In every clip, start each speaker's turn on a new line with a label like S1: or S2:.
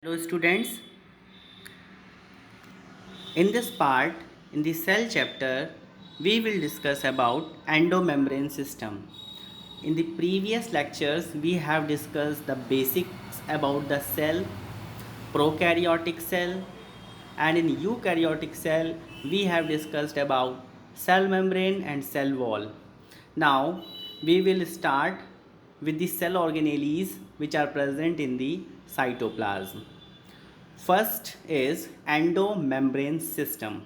S1: Hello students, in this part, in the cell chapter, we will discuss about endomembrane system. In the previous lectures, we have discussed the basics about the cell, prokaryotic cell, and in eukaryotic cell, we have discussed about cell membrane and cell wall. Now, we will start with the cell organelles which are present in the cytoplasm. First is endomembrane system.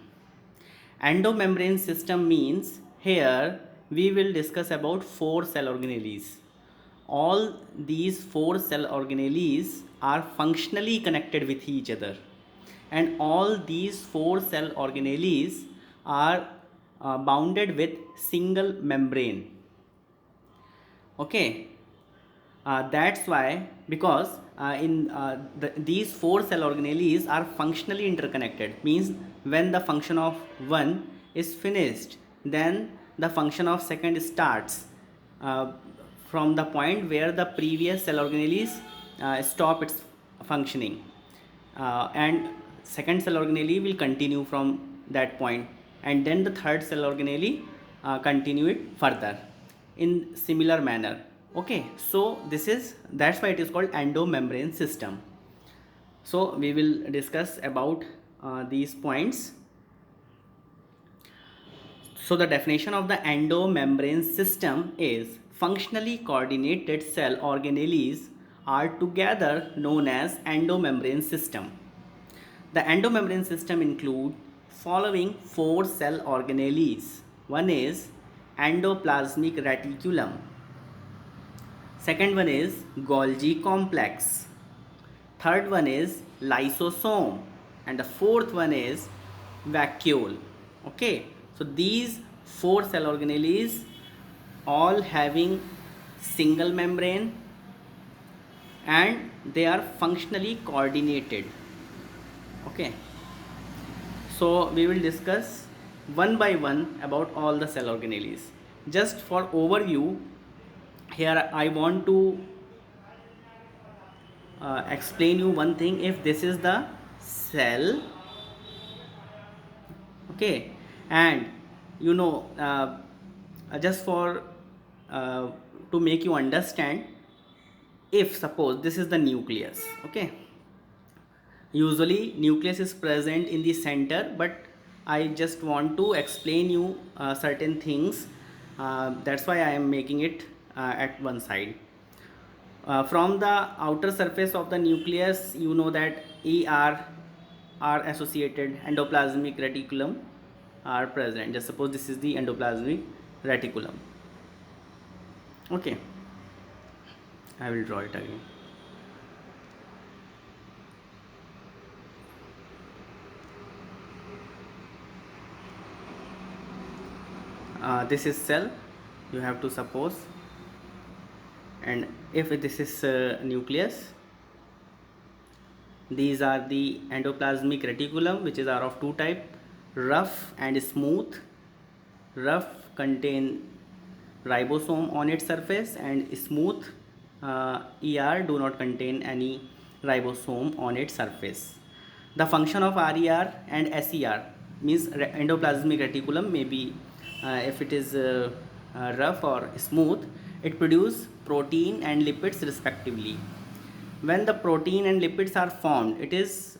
S1: Endomembrane system means here we will discuss about four cell organelles. All these four cell organelles are functionally connected with each other, and all these four cell organelles are bounded with single membrane. Okay, that's why, because these four cell organelles are functionally interconnected, means when the function of one is finished, then the function of second starts uh, from the point where the previous cell organelles stop its functioning, and second cell organelle will continue from that point, and then the third cell organelle continue it further in similar manner. Okay, so that's why it is called endomembrane system. So we will discuss about these points. So the definition of the endomembrane system is functionally coordinated cell organelles are together known as endomembrane system. The endomembrane system include following four cell organelles. One is endoplasmic reticulum. Second one is Golgi complex. Third one is lysosome. And the fourth one is vacuole. Okay, so these four cell organelles all having single membrane, and they are functionally coordinated. Okay, so we will discuss one by one about all the cell organelles. Just for overview, here I want to explain you one thing. If this is the cell, okay, and you know, just for to make you understand, if suppose this is the nucleus, okay, usually nucleus is present in the center, but I just want to explain you certain things, that's why I am making it at one side. From the outer surface of the nucleus, you know that ER are associated, endoplasmic reticulum are present. Just suppose this is the endoplasmic reticulum. Okay, I will draw it again. This is cell, you have to suppose, and if this is nucleus, these are the endoplasmic reticulum, which is are of two type, rough and smooth. Rough contain ribosome on its surface, and smooth ER do not contain any ribosome on its surface. The function of RER and SER means endoplasmic reticulum may be, if it is rough or smooth, it produce protein and lipids respectively. When the protein and lipids are formed, it is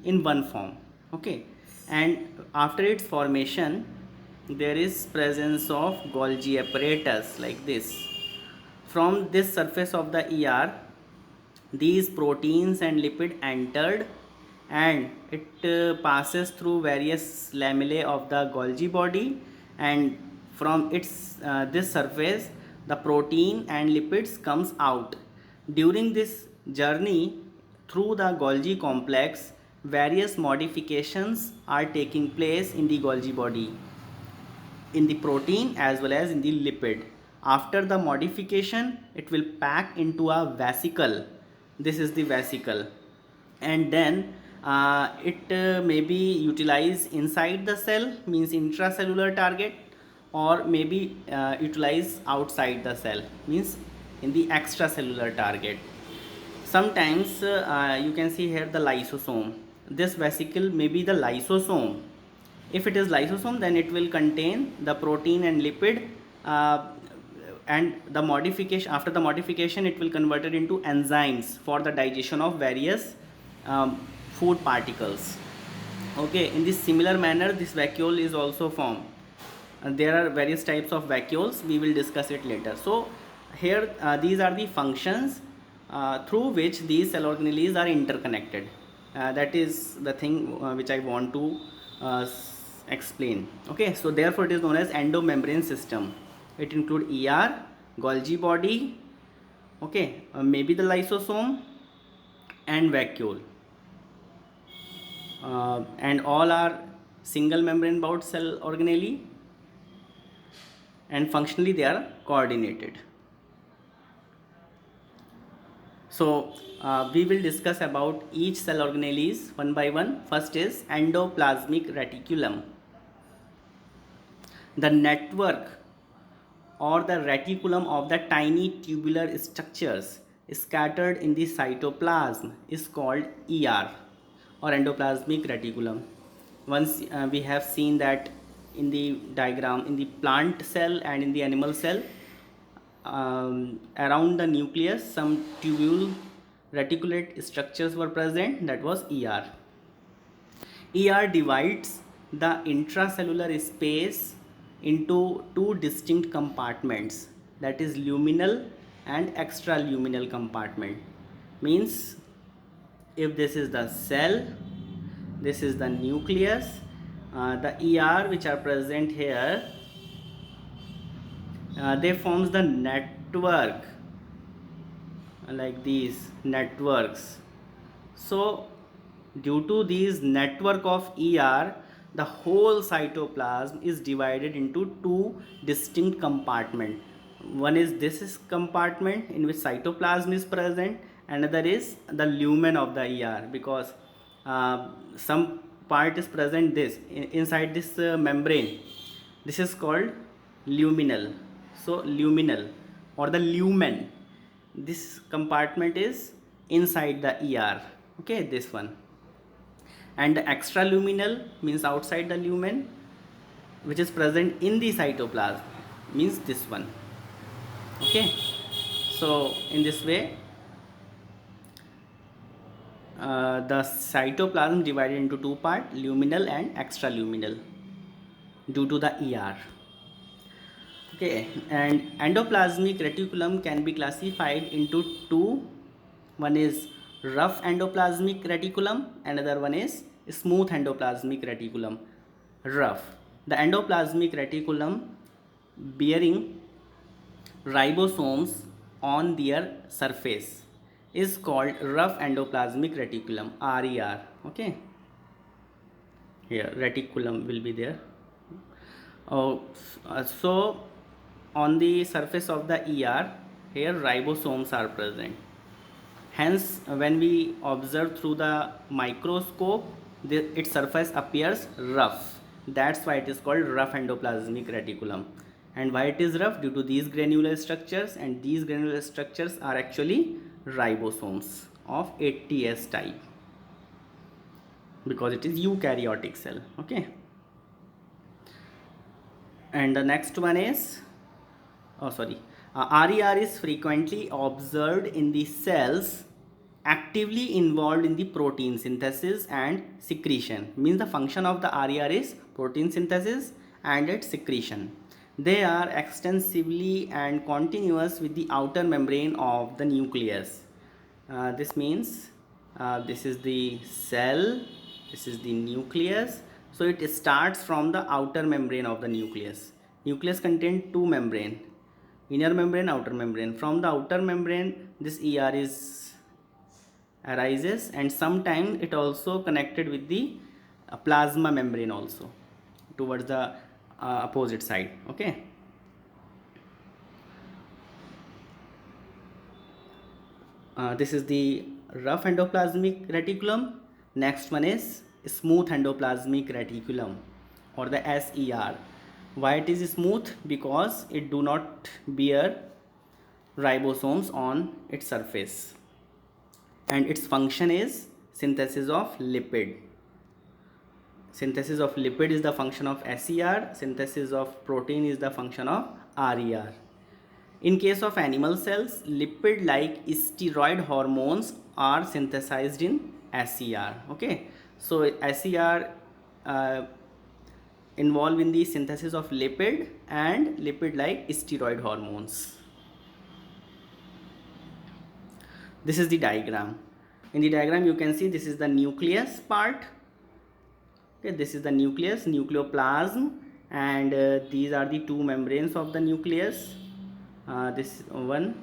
S1: in one form. Okay, and after its formation, there is presence of Golgi apparatus like this. From this surface of the ER, these proteins and lipid entered, and it passes through various lamellae of the Golgi body, and from its this surface the protein and lipids comes out. During this journey through the Golgi complex, various modifications are taking place in the Golgi body, in the protein as well as in the lipid. After the modification, it will pack into a vesicle. This is the vesicle, and then it may be utilized inside the cell, means intracellular target, or maybe utilized outside the cell, means in the extracellular target. Sometimes you can see here the lysosome. This vesicle may be the lysosome. If it is lysosome, then it will contain the protein and lipid, uh, and the modification, after the modification, it will convert it into enzymes for the digestion of various food particles. Okay, in this similar manner, this vacuole is also formed. There are various types of vacuoles, we will discuss it later. So here these are the functions through which these cell organelles are interconnected. That is the thing which I want to explain. Okay, so therefore it is known as endomembrane system. It include ER, Golgi body, okay, maybe the lysosome and vacuole, and all are single membrane bound cell organelle, and functionally they are coordinated. So we will discuss about each cell organelles one by one. First is endoplasmic reticulum. The network or the reticulum of the tiny tubular structures scattered in the cytoplasm is called ER, or endoplasmic reticulum. Once we have seen that in the diagram, in the plant cell and in the animal cell, around the nucleus some tubule reticulate structures were present, that was ER. ER divides the intracellular space into two distinct compartments, that is luminal and extraluminal compartment. Means if this is the cell, this is the nucleus, the ER which are present here, they forms the network, like these networks. So due to these network of ER, the whole cytoplasm is divided into two distinct compartments. One is this compartment in which cytoplasm is present, another is the lumen of the ER, because some part is present this inside this membrane. This is called luminal. So luminal or the lumen, this compartment is inside the ER. Okay, this one. And the extraluminal means outside the lumen, which is present in the cytoplasm, means this one. Okay, so in this way the cytoplasm divided into two parts, luminal and extraluminal, due to the ER. Okay, and endoplasmic reticulum can be classified into two. One is rough endoplasmic reticulum, another one is smooth endoplasmic reticulum. Rough, the endoplasmic reticulum bearing ribosomes on their surface is called rough endoplasmic reticulum, RER. Okay, here reticulum will be there. So on the surface of the ER, here ribosomes are present. Hence when we observe through the microscope, its surface appears rough. That's why it is called rough endoplasmic reticulum. And why it is rough? Due to these granular structures, and these granular structures are actually ribosomes of 80S type, because it is eukaryotic cell. Okay, and the next one is RER is frequently observed in the cells actively involved in the protein synthesis and secretion. Means the function of the RER is protein synthesis and its secretion. They are extensively and continuous with the outer membrane of the nucleus. This means this is the cell, this is the nucleus. So it starts from the outer membrane of the nucleus. Nucleus contains two membranes, inner membrane, outer membrane. From the outer membrane, this ER arises, and sometimes it also connected with the plasma membrane also towards the opposite side. Okay, this is the rough endoplasmic reticulum. Next one is smooth endoplasmic reticulum, or the SER. Why it is smooth? Because it do not bear ribosomes on its surface. and its function is synthesis of lipid. Synthesis of lipid is the function of SER, synthesis of protein is the function of RER. In case of animal cells, lipid like steroid hormones are synthesized in SER. Okay, so SER involved in the synthesis of lipid and lipid like steroid hormones. This is the diagram. In the diagram you can see this is the nucleus part. Okay, this is the nucleus, nucleoplasm, and these are the two membranes of the nucleus. This one,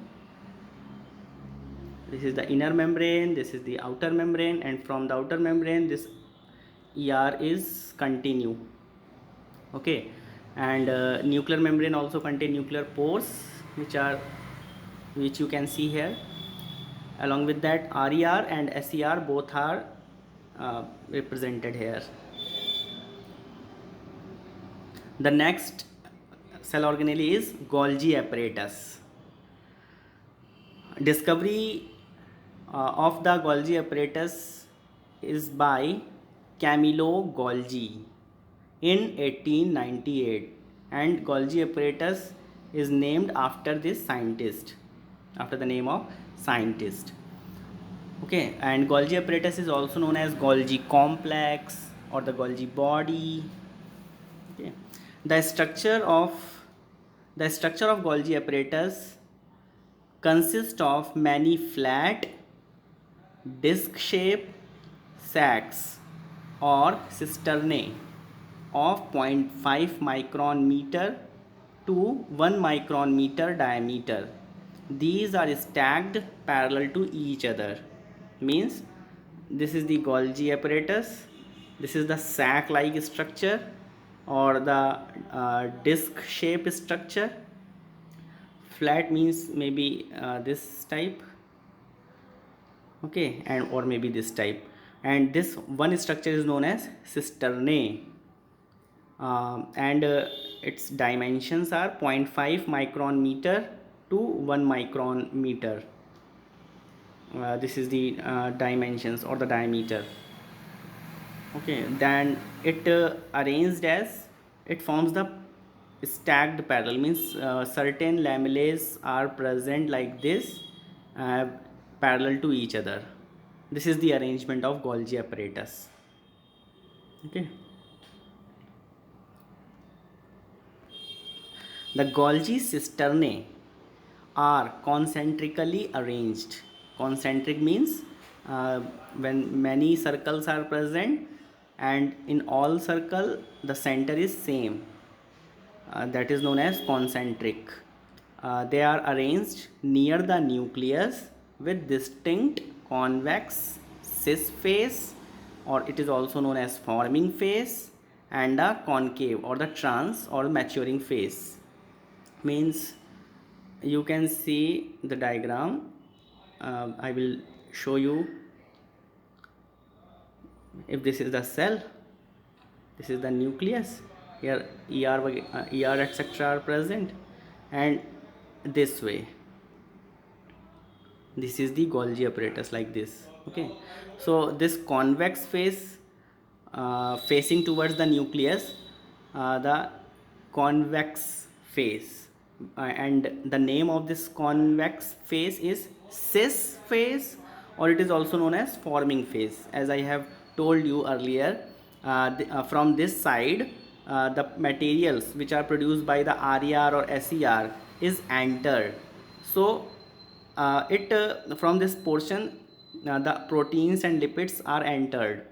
S1: this is the inner membrane, this is the outer membrane, and from the outer membrane this ER is continue. Okay, and nuclear membrane also contain nuclear pores which you can see here. Along with that, RER and SER both are represented here. The next cell organelle is Golgi apparatus. Discovery of the Golgi apparatus is by Camillo Golgi in 1898, and Golgi apparatus is named after this scientist, after the name of scientist. Okay, and Golgi apparatus is also known as Golgi complex or the Golgi body. Okay, the structure of Golgi apparatus consists of many flat disc-shaped sacs or cisternae of 0.5 micron meter to 1 micron meter diameter. These are stacked parallel to each other. Means this is the Golgi apparatus, this is the sac-like structure or the disc-shaped structure. Flat means maybe this type, okay, and or maybe this type, and this one structure is known as cisternae, and its dimensions are 0.5 micron meter to 1 micron meter. This is the dimensions or the diameter. Okay, then it arranged as it forms the stacked parallel, means certain lamellae are present like this, parallel to each other. This is the arrangement of Golgi apparatus. Okay, the Golgi cisternae are concentrically arranged. Concentric means when many circles are present and in all circle the center is same, that is known as concentric. They are arranged near the nucleus with distinct convex cis phase, or it is also known as forming phase, and a concave or the trans or maturing phase. Means you can see the diagram. I will show you. If this is the cell, this is the nucleus, here ER etc are present, and this way this is the Golgi apparatus like this. Okay, so this convex face facing towards the nucleus, the convex face, and the name of this convex face is cis phase, or it is also known as forming phase. As I have told you earlier, from this side the materials which are produced by the RER or SER is entered. So from this portion the proteins and lipids are entered,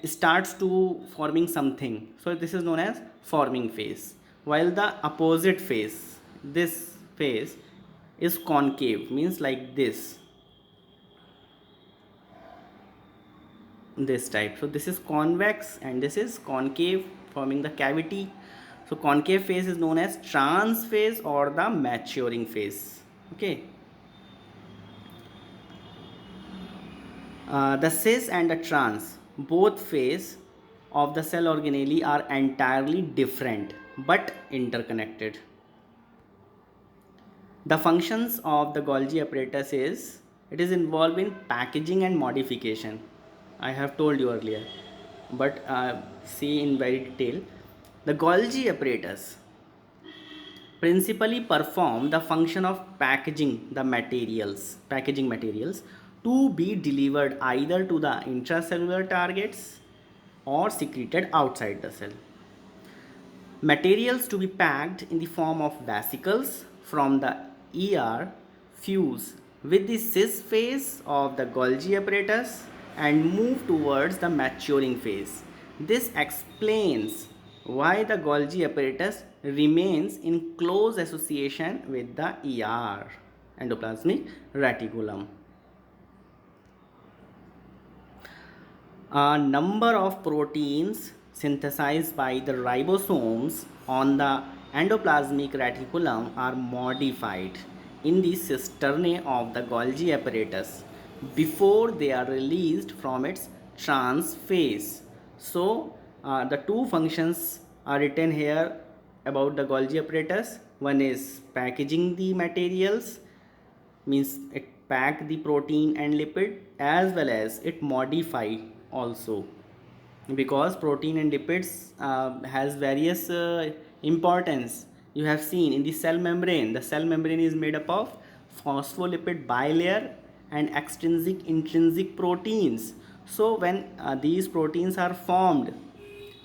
S1: starts to forming something. So this is known as forming phase, while the opposite phase, this phase, is concave, means like this type. So this is convex and this is concave, forming the cavity. So concave phase is known as trans phase or the maturing phase. Okay, the cis and the trans, both phase of the cell organelle are entirely different but interconnected. The functions of the Golgi apparatus is, It is involved in packaging and modification. I have told you earlier, but see in very detail. The Golgi apparatus principally perform the function of packaging materials to be delivered either to the intracellular targets or secreted outside the cell. Materials to be packed in the form of vesicles from the ER fuse with the cis phase of the Golgi apparatus and move towards the maturing phase. This explains why the Golgi apparatus remains in close association with the ER, endoplasmic reticulum. A number of proteins synthesized by the ribosomes on the endoplasmic reticulum are modified in the cisternae of the Golgi apparatus before they are released from its trans phase. So, the two functions are written here about the Golgi apparatus. One is packaging the materials, means it pack the protein and lipid, as well as it modify also, because protein and lipids has various importance. You have seen in the cell membrane. The cell membrane is made up of phospholipid bilayer and extrinsic intrinsic proteins. So when these proteins are formed,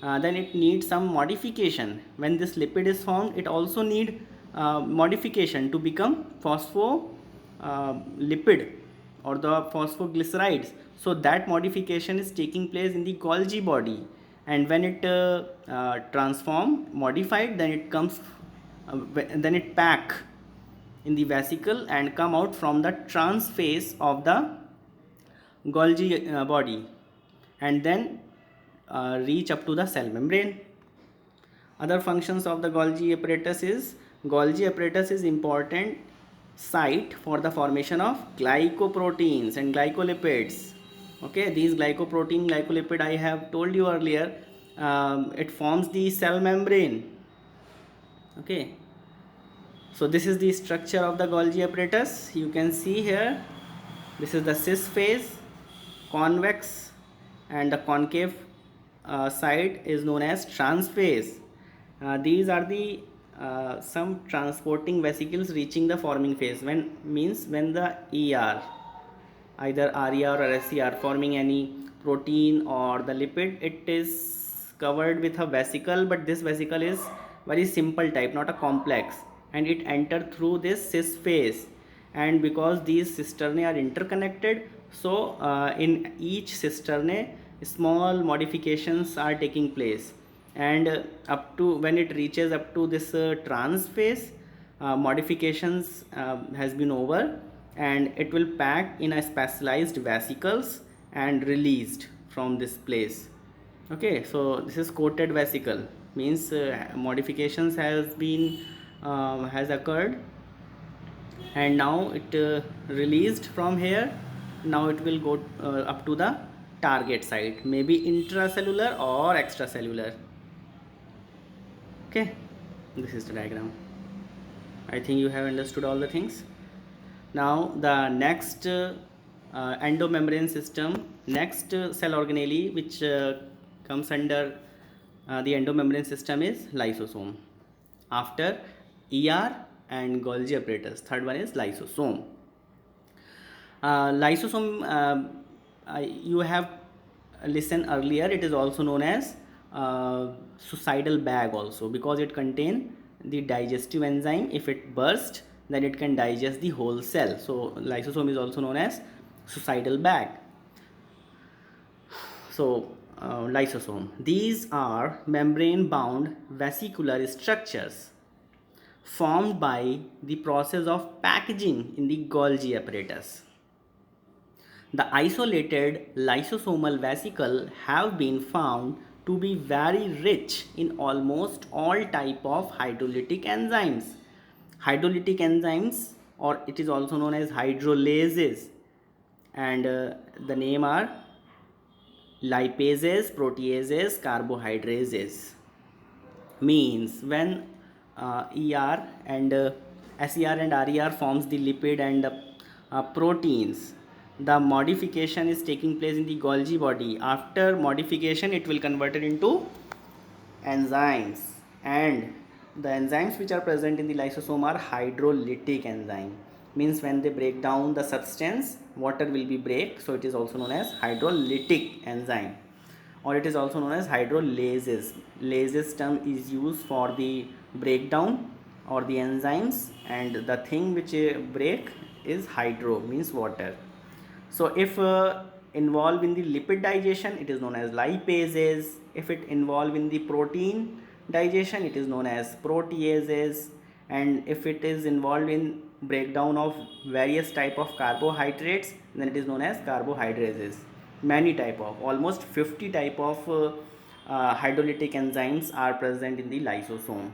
S1: then it needs some modification. When this lipid is formed, it also need modification to become phospholipid or the phosphoglycerides. So that modification is taking place in the Golgi body, and when it modified, then it comes, then it pack in the vesicle and come out from the trans phase of the Golgi body, and then reach up to the cell membrane. Other functions of the Golgi apparatus is important site for the formation of glycoproteins and glycolipids. Okay, these glycolipid I have told you earlier, it forms the cell membrane. Okay, so this is the structure of the Golgi apparatus. You can see here, this is the cis phase, convex, and the concave side is known as trans phase. These are the some transporting vesicles reaching the forming phase. When the ER, either RER or SER, forming any protein or the lipid, it is covered with a vesicle, but this vesicle is very simple type, not a complex, and it enter through this cis phase. And because these cisternae are interconnected, so in each cisternae small modifications are taking place, and up to when it reaches up to this trans phase, modifications has been over, and it will pack in a specialized vesicles and released from this place. Okay, so this is coated vesicle, means modifications has occurred, and now it released from here. Now it will go up to the target site, maybe intracellular or extracellular. Okay, this is the diagram. I think you have understood all the things. Now the next endomembrane system, next cell organelle which comes under the endomembrane system is lysosome. After ER and Golgi apparatus, third one is lysosome. Lysosome, you have listened earlier, it is also known as suicidal bag also, because it contain the digestive enzyme. If it burst, then it can digest the whole cell. So lysosome is also known as suicidal bag. So lysosome, these are membrane bound vesicular structures formed by the process of packaging in the Golgi apparatus. The isolated lysosomal vesicle have been found to be very rich in almost all type of hydrolytic enzymes. Hydrolytic enzymes, or it is also known as hydrolases, and the name are lipases, proteases, carbohydrases. Means when ER and SER and RER forms the lipid and proteins, the modification is taking place in the Golgi body. After modification, it will convert it into enzymes, and the enzymes which are present in the lysosome are hydrolytic enzyme. Means when they break down the substance, water will be break, so it is also known as hydrolytic enzyme, or it is also known as hydrolases. Lases term is used for the breakdown or the enzymes, and the thing which break is hydro, means water. So if involved in the lipid digestion, it is known as lipases. If it involved in the protein digestion, it is known as proteases. And if it is involved in breakdown of various type of carbohydrates, then it is known as carbohydrases. Many type of, almost 50 type of hydrolytic enzymes are present in the lysosome.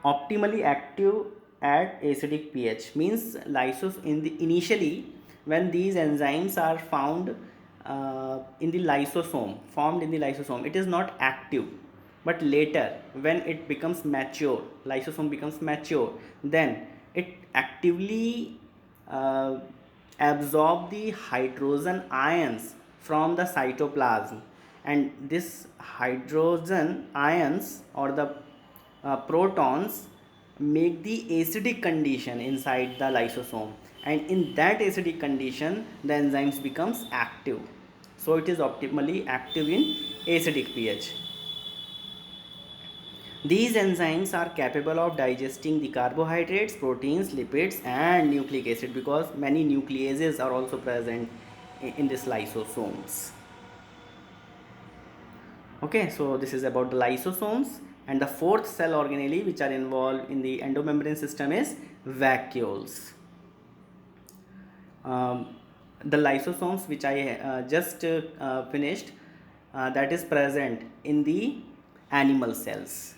S1: Optimally active at acidic pH, means lysos in the initially when these enzymes are found in the lysosome, formed in the lysosome, it is not active. But later when it becomes mature, lysosome becomes mature, then it actively uh, absorb the hydrogen ions from the cytoplasm, and this hydrogen ions or the protons make the acidic condition inside the lysosome, and in that acidic condition the enzymes becomes active. So it is optimally active in acidic pH. These enzymes are capable of digesting the carbohydrates, proteins, lipids and nucleic acid, because many nucleases are also present in this lysosomes. Okay, so this is about the lysosomes. And the fourth cell organelle which are involved in the endomembrane system is vacuoles. The lysosomes which I just finished, that is present in the animal cells.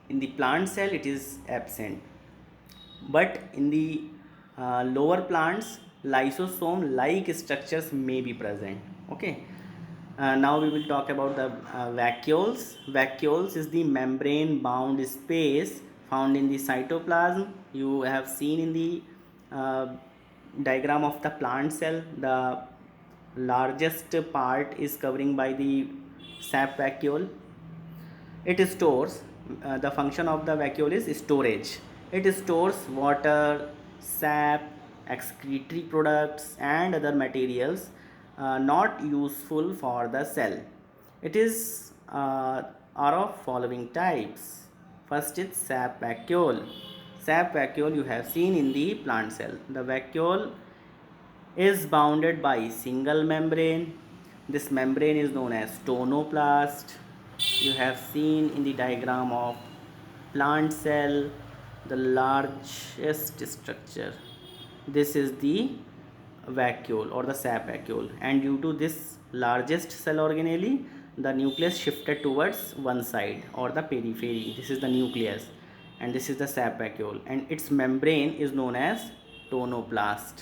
S1: In the plant cell it is absent, but in the lower plants, lysosome like structures may be present. Okay. Now we will talk about the vacuoles. Vacuoles is the membrane bound space found in the cytoplasm. You have seen in the uh, diagram of the plant cell, the largest part is covering by the sap vacuole. It stores, the function of the vacuole is storage. It stores water, sap, excretory products and other materials not useful for the cell. It is are of following types. First is sap vacuole. Sap vacuole you have seen in the plant cell. The vacuole is bounded by single membrane. This membrane is known as tonoplast. You have seen in the diagram of plant cell the largest structure. This is the vacuole or the sap vacuole, and due to this largest cell organelle, the nucleus shifted towards one side or the periphery. This is the nucleus, and this is the sap vacuole, and its membrane is known as tonoplast.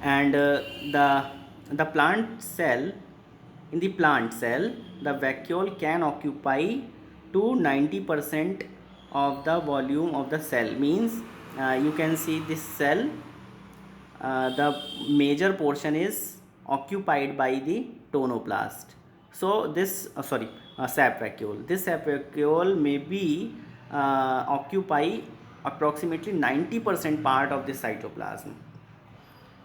S1: And the plant cell, in the plant cell the vacuole can occupy to 90% of the volume of the cell. Means you can see this cell, the major portion is occupied by the tonoplast. So this sap vacuole, this sap vacuole may be occupy approximately 90% part of the cytoplasm.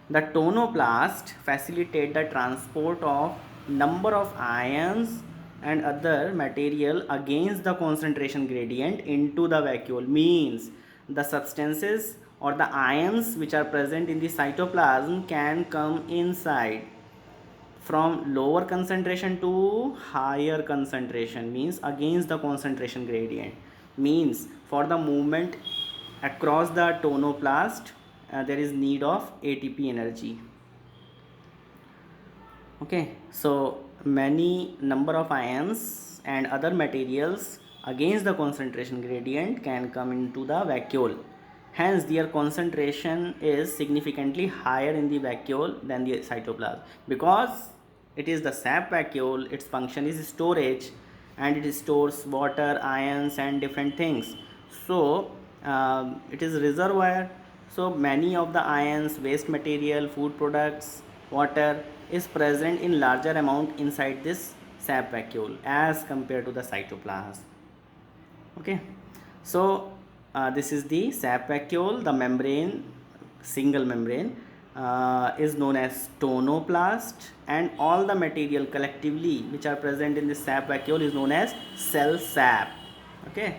S1: The tonoplast facilitate the transport of number of ions and other material against the concentration gradient into the vacuole. Means the substances or the ions which are present in the cytoplasm can come inside from lower concentration to higher concentration, means against the concentration gradient. Means for the movement across the tonoplast there is need of ATP energy. Okay, so many number of ions and other materials against the concentration gradient can come into the vacuole. Hence their concentration is significantly higher in the vacuole than the cytoplasm, because it is the sap vacuole, its function is storage, and it stores water, ions and different things. So it is reservoir So many of the ions, waste material, food products, water is present in larger amount inside this sap vacuole as compared to the cytoplasm. Okay, so this is the sap vacuole. The membrane, single membrane, is known as tonoplast, and all the material collectively which are present in the sap vacuole is known as cell sap. Okay.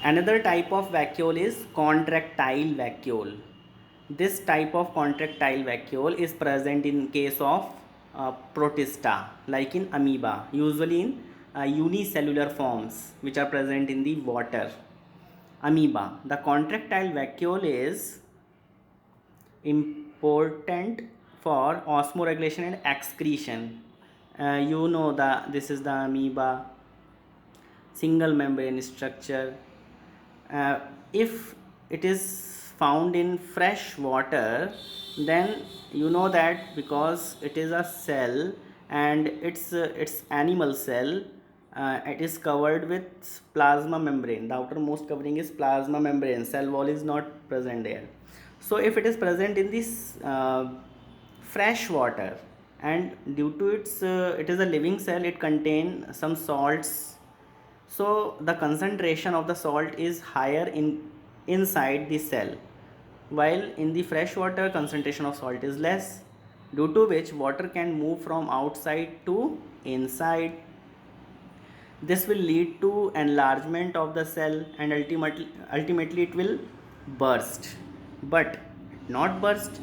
S1: Another type of vacuole is contractile vacuole. This type of contractile vacuole is present in case of protista, like in amoeba, usually in unicellular forms which are present in the water. Amoeba. The contractile vacuole is important for osmoregulation and excretion. You know that this is the amoeba single membrane structure. If it is found in fresh water, then you know that because it is a cell and it's animal cell, it is covered with plasma membrane. The outermost covering is plasma membrane, cell wall is not present there. So if it is present in this fresh water, and due to its it is a living cell, it contains some salts, so the concentration of the salt is higher inside the cell, while in the fresh water concentration of salt is less, due to which water can move from outside to inside. This will lead to enlargement of the cell, and ultimately it will burst, but not burst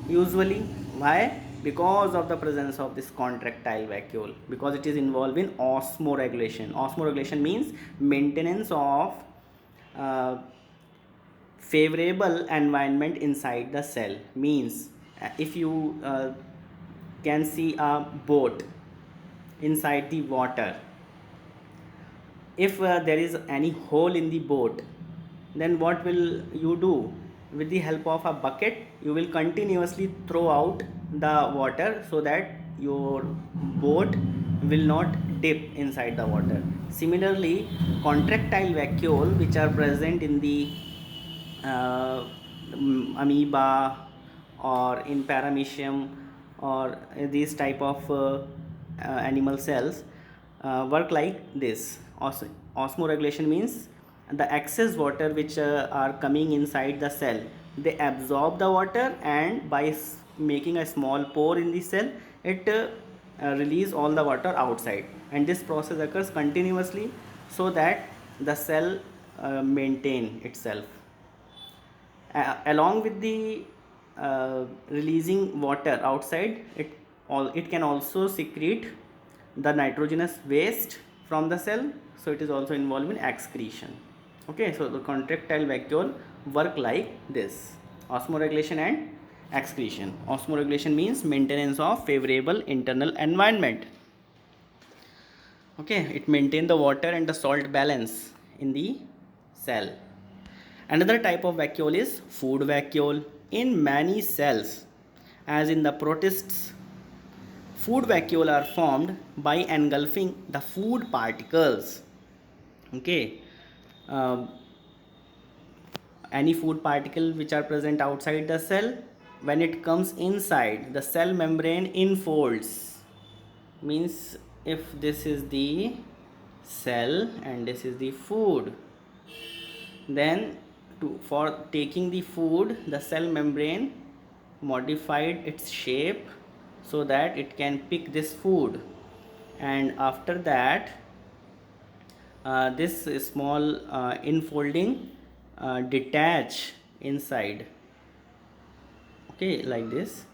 S1: usually. Why? Because of the presence of this contractile vacuole, because it is involved in osmoregulation. Osmoregulation means maintenance of favorable environment inside the cell. Means if you can see a boat inside the water, if there is any hole in the boat, then what will you do? With the help of a bucket, you will continuously throw out the water so that your boat will not dip inside the water. Similarly, contractile vacuole which are present in the amoeba or in paramecium or these type of animal cells work like this. Osmoregulation means the excess water which are coming inside the cell, they absorb the water, and by making a small pore in the cell, it release all the water outside, and this process occurs continuously so that the cell maintain itself. Along with the releasing water outside, it can also secrete the nitrogenous waste from the cell, so it is also involved in excretion. Okay, so the contractile vacuole work like this: osmoregulation and excretion. Osmoregulation means maintenance of favorable internal environment. Okay, it maintains the water and the salt balance in the cell. Another type of vacuole is food vacuole. In many cells, as in the protists, food vacuole are formed by engulfing the food particles. Okay, any food particle which are present outside the cell, when it comes inside, the cell membrane enfolds. Means if this is the cell and this is the food, then for taking the food, the cell membrane modified its shape so that it can pick this food, and after that this small enfolding detach inside, okay, like this,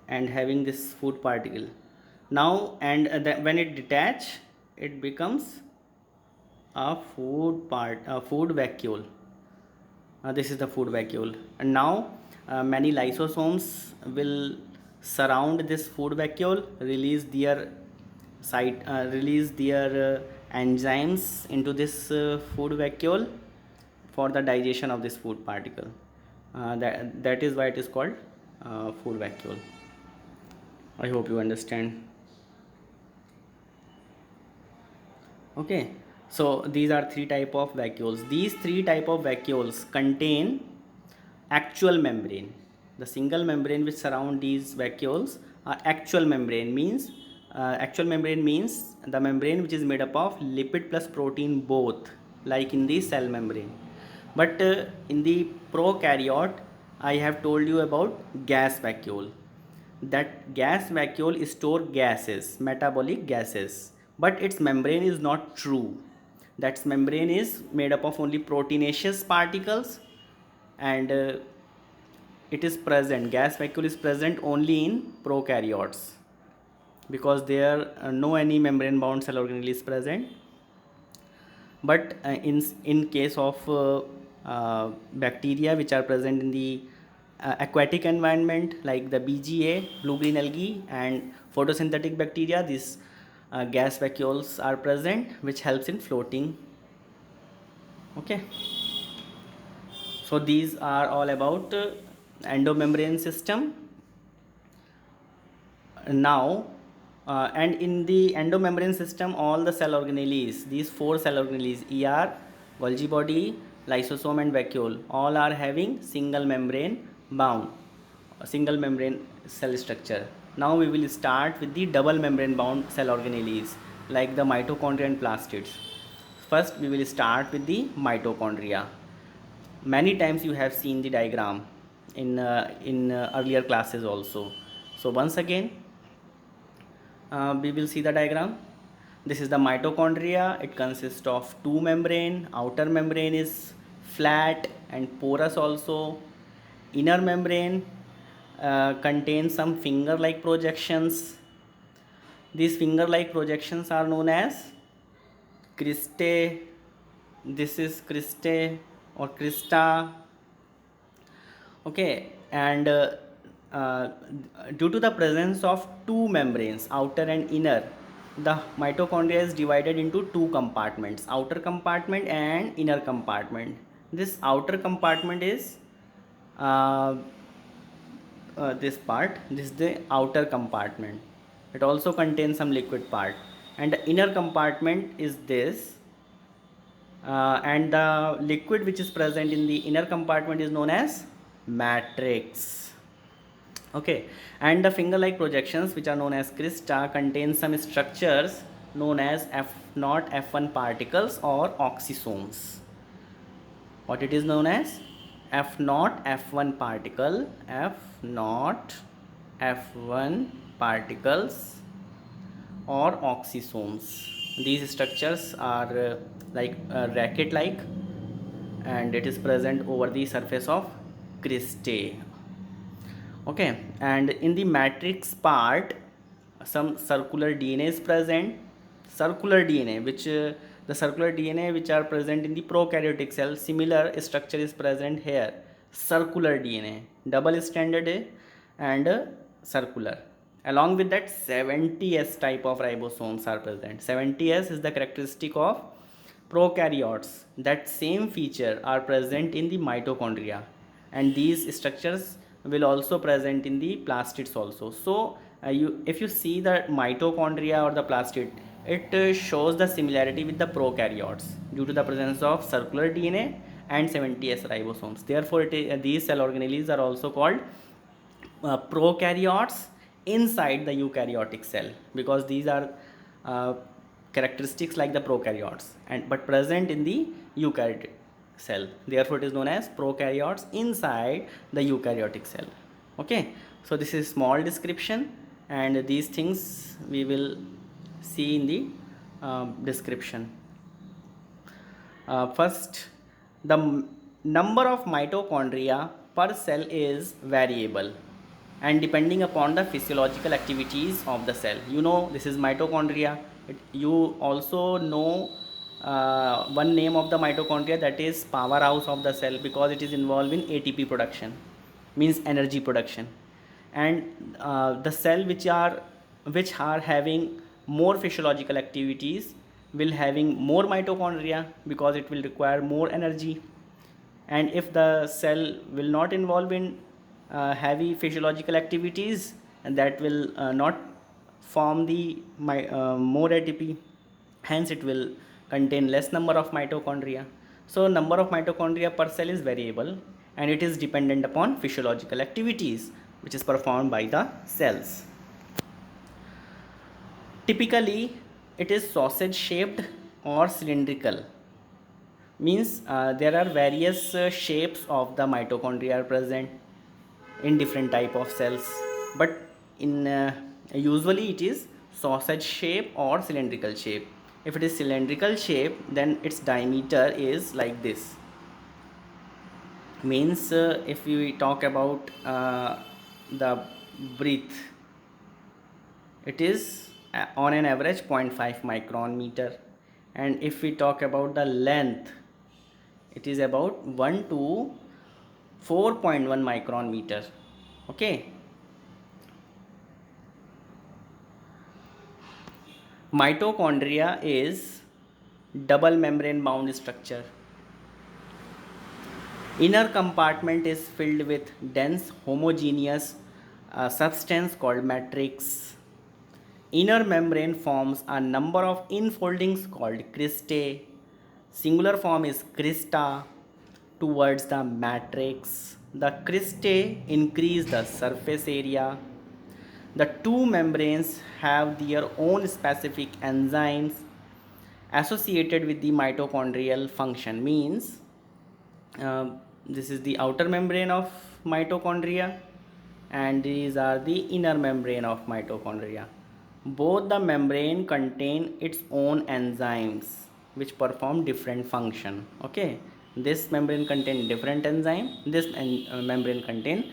S1: and having this food particle now, and when it detach, it becomes a food vacuole. This is the food vacuole, and now many lysosomes will surround this food vacuole, release their enzymes into this food vacuole for the digestion of this food particle. That is why it is called food vacuole. I hope you understand. Okay, So these are three type of vacuoles. These three type of vacuoles contain actual membrane. The single membrane which surround these vacuoles are actual membrane, means actual membrane means the membrane which is made up of lipid plus protein both, like in the cell membrane. But in the prokaryote, I have told you about gas vacuole. That gas vacuole store gases, metabolic gases, but its membrane is not true. That membrane is made up of only proteinaceous particles, and it is present, gas vacuole is present only in prokaryotes, because there no any membrane bound cell organelle is present. But in case of bacteria which are present in the aquatic environment, like the BGA, blue green algae, and photosynthetic bacteria, these gas vacuoles are present, which helps in floating. Okay, so these are all about endomembrane system. Now and in the endomembrane system, all the cell organelles, these four cell organelles, ER, Golgi body, lysosome and vacuole, all are having single membrane bound, single membrane cell structure. Now we will start with the double membrane bound cell organelles, like the mitochondria and plastids. First we will start with the mitochondria. Many times you have seen the diagram in earlier classes also. So once again we will see the diagram. This is the mitochondria. It consists of two membrane. Outer membrane is flat and porous also. Inner membrane contains some finger like projections. These finger like projections are known as cristae. This is cristae or crista. Okay, and uh, due to the presence of two membranes, outer and inner, the mitochondria is divided into two compartments, outer compartment and inner compartment. This outer compartment is uh, this part. This is the outer compartment. It also contains some liquid part, and the inner compartment is this, and the liquid which is present in the inner compartment is known as matrix. Okay, and the finger like projections which are known as crista contain some structures known as F0 F1 particles or oxysomes. What it is known as? F0 F1 particle, F0 F1 particles or oxysomes. These structures are like racket like, and it is present over the surface of cristae. Okay, and in the matrix part, some circular DNA is present. Circular DNA, which the circular DNA which are present in the prokaryotic cell, similar structure is present here. Circular DNA, double stranded and circular. Along with that, 70S type of ribosomes are present. 70S is the characteristic of prokaryotes. That same feature are present in the mitochondria, and these structures will also present in the plastids also. So if you see the mitochondria or the plastid, it shows the similarity with the prokaryotes due to the presence of circular DNA and 70S ribosomes. Therefore these cell organelles are also called prokaryotes inside the eukaryotic cell, because these are characteristics like the prokaryotes, and but present in the eukaryotic cell. Therefore it is known as prokaryotes inside the eukaryotic cell. Okay, so this is small description, and these things we will see in the description. First, the number of mitochondria per cell is variable and depending upon the physiological activities of the cell. You know, this is mitochondria. You also know one name of the mitochondria, that is powerhouse of the cell, because it is involved in ATP production, means energy production. And the cell which are having more physiological activities will having more mitochondria, because it will require more energy. And if the cell will not involve in heavy physiological activities, and that will not form the more ATP, hence it will contain less number of mitochondria. So number of mitochondria per cell is variable and it is dependent upon physiological activities which is performed by the cells. Typically it is sausage shaped or cylindrical, means there are various shapes of the mitochondria are present in different type of cells, but in usually it is sausage shape or cylindrical shape. If it is cylindrical shape, then its diameter is like this, means if we talk about the breadth, it is on an average 0.5 micron meter, and if we talk about the length, it is about 1 to 4.1 micron meter. Okay, mitochondria is double membrane bound structure. Inner compartment is filled with dense homogeneous substance called matrix. Inner membrane forms a number of infoldings called cristae. Singular form is crista towards the matrix. The cristae increase the surface area. The two membranes have their own specific enzymes associated with the mitochondrial function, means this is the outer membrane of mitochondria and these are the inner membrane of mitochondria. Both the membrane contain its own enzymes which perform different function. Okay, this membrane contain different enzyme, this membrane contain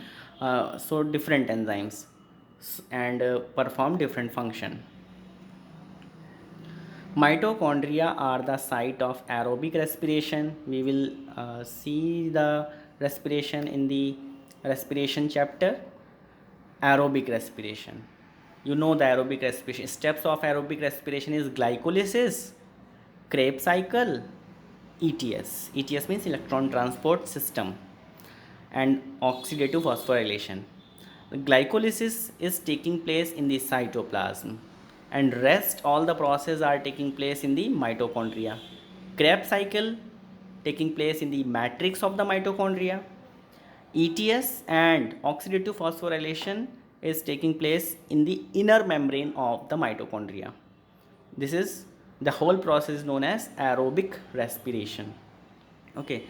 S1: so different enzymes and perform different function. Mitochondria are the site of aerobic respiration. We will see the respiration in the respiration chapter. Aerobic respiration, you know the aerobic respiration steps of aerobic respiration is glycolysis, Krebs cycle, ETS means electron transport system, and oxidative phosphorylation. The glycolysis is taking place in the cytoplasm and rest all the processes are taking place in the mitochondria. Krebs cycle taking place in the matrix of the mitochondria. ETS and oxidative phosphorylation is taking place in the inner membrane of the mitochondria. This is the whole process known as aerobic respiration. Okay,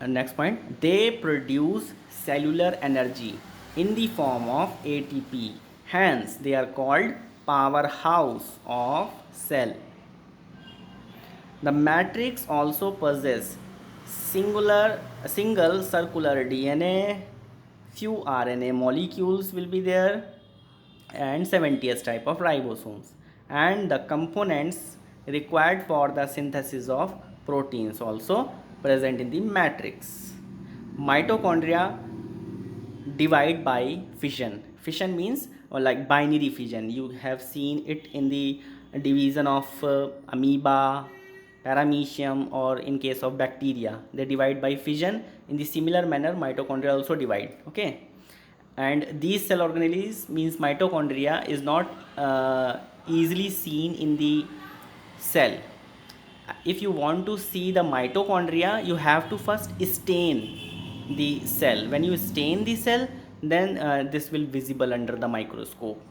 S1: next point, they produce cellular energy in the form of ATP, hence they are called powerhouse of cell. The matrix also possess single circular DNA, few RNA molecules will be there, and 70s type of ribosomes, and the components required for the synthesis of proteins also present in the matrix. Mitochondria divide by fission. Fission means like binary fission. You have seen it in the division of amoeba, paramecium, or in case of bacteria they divide by fission. In the similar manner mitochondria also divide. Okay, and these cell organelles means mitochondria is not easily seen in the cell. If you want to see the mitochondria, you have to first stain the cell. When you stain the cell, then this will visible under the microscope.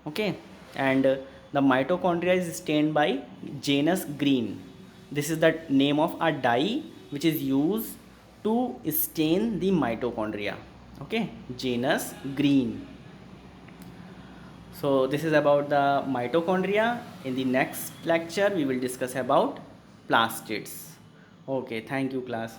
S1: Okay, and the mitochondria is stained by Janus green. This is the name of a dye which is used to stain the mitochondria. Okay, Janus green. So this is about the mitochondria. In the next lecture we will discuss about plastids. Okay, thank you class.